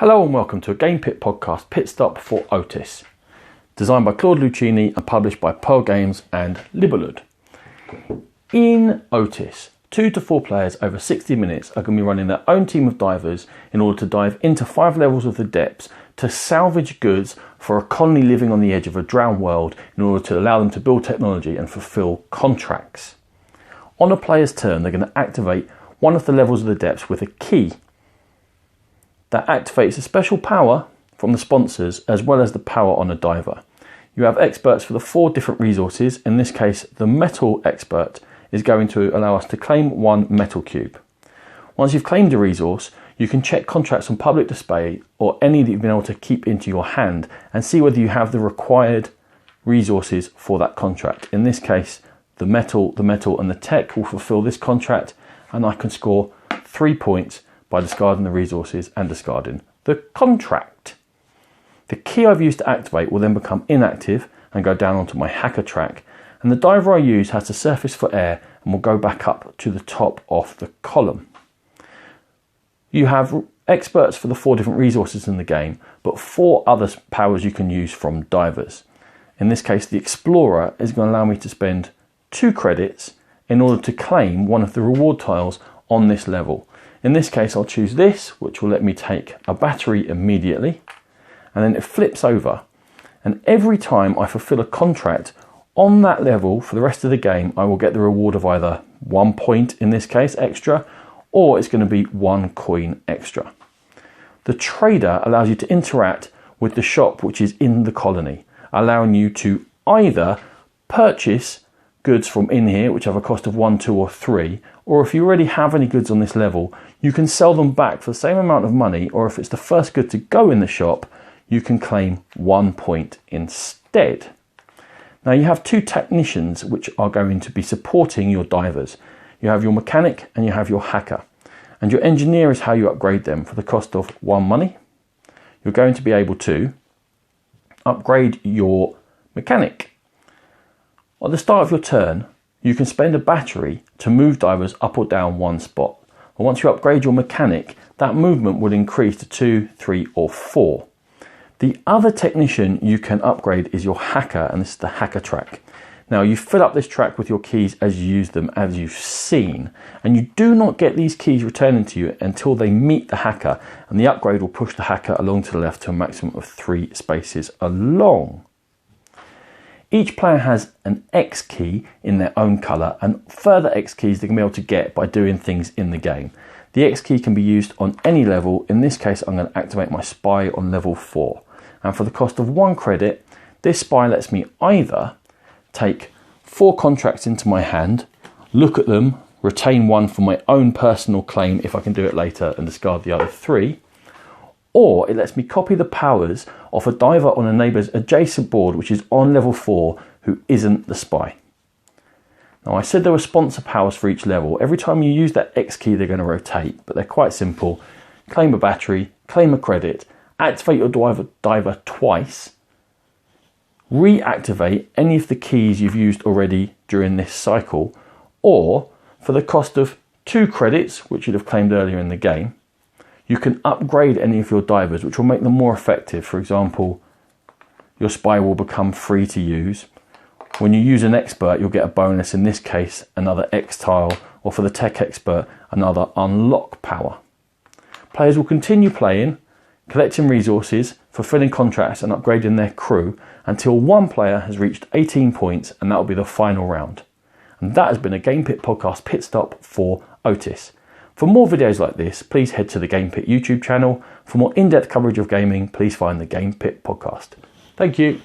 Hello and welcome to a Game Pit podcast pit stop for Otys, designed by Claude Lucchini and published by Pearl Games and Libelud. In Otys, 2 to 4 players over 60 minutes are going to be running their own team of divers in order to dive into 5 levels of the depths to salvage goods for a colony living on the edge of a drowned world in order to allow them to build technology and fulfill contracts. On a player's turn, they're going to activate one of the levels of the depths with a key that activates a special power from the sponsors as well as the power on a diver. You have experts for the 4 different resources. In this case, the metal expert is going to allow us to claim 1 metal cube. Once you've claimed a resource, you can check contracts on public display or any that you've been able to keep into your hand and see whether you have the required resources for that contract. In this case, the metal and the tech will fulfill this contract, and I can score 3 points by discarding the resources and discarding the contract. The key I've used to activate will then become inactive and go down onto my hacker track, and the diver I use has to surface for air and will go back up to the top of the column. You have experts for the 4 different resources in the game, but 4 other powers you can use from divers. In this case, the explorer is going to allow me to spend 2 credits in order to claim one of the reward tiles on this level. In this case, I'll choose this, which will let me take a battery immediately, and then it flips over. And every time I fulfill a contract on that level for the rest of the game, I will get the reward of either 1 point, in this case, extra, or it's going to be 1 coin extra. The trader allows you to interact with the shop which is in the colony, allowing you to either purchase goods from in here, which have a cost of 1, 2 or 3, or if you already have any goods on this level, you can sell them back for the same amount of money, or if it's the first good to go in the shop, you can claim 1 point instead. Now you have 2 technicians which are going to be supporting your divers. You have your mechanic and you have your hacker, and your engineer is how you upgrade them. For the cost of 1 money, you're going to be able to upgrade your mechanic. At the start of your turn, you can spend a battery to move divers up or down 1 spot. And once you upgrade your mechanic, that movement will increase to 2, 3 or 4. The other technician you can upgrade is your hacker, and this is the hacker track. Now you fill up this track with your keys as you use them, as you've seen, and you do not get these keys returning to you until they meet the hacker, and the upgrade will push the hacker along to the left to a maximum of 3 spaces along. Each player has an X key in their own colour, and further X keys they can be able to get by doing things in the game. The X key can be used on any level. In this case, I'm going to activate my spy on level 4. And for the cost of 1 credit, this spy lets me either take 4 contracts into my hand, look at them, retain 1 for my own personal claim if I can do it later, and discard the other 3, or it lets me copy the powers of a diver on a neighbour's adjacent board which is on level 4 who isn't the spy. Now I said there were sponsor powers for each level. Every time you use that X key they're going to rotate, but they're quite simple. Claim a battery, claim a credit, activate your diver twice, reactivate any of the keys you've used already during this cycle, or for the cost of 2 credits, which you'd have claimed earlier in the game, you can upgrade any of your divers, which will make them more effective. For example, your spy will become free to use. When you use an expert, you'll get a bonus, in this case, another X tile, or for the tech expert, another unlock power. Players will continue playing, collecting resources, fulfilling contracts and upgrading their crew until 1 player has reached 18 points, and that will be the final round. And that has been a Game Pit podcast pit stop for Otys. For more videos like this, please head to the Game Pit YouTube channel. For more in-depth coverage of gaming, please find the Game Pit podcast. Thank you.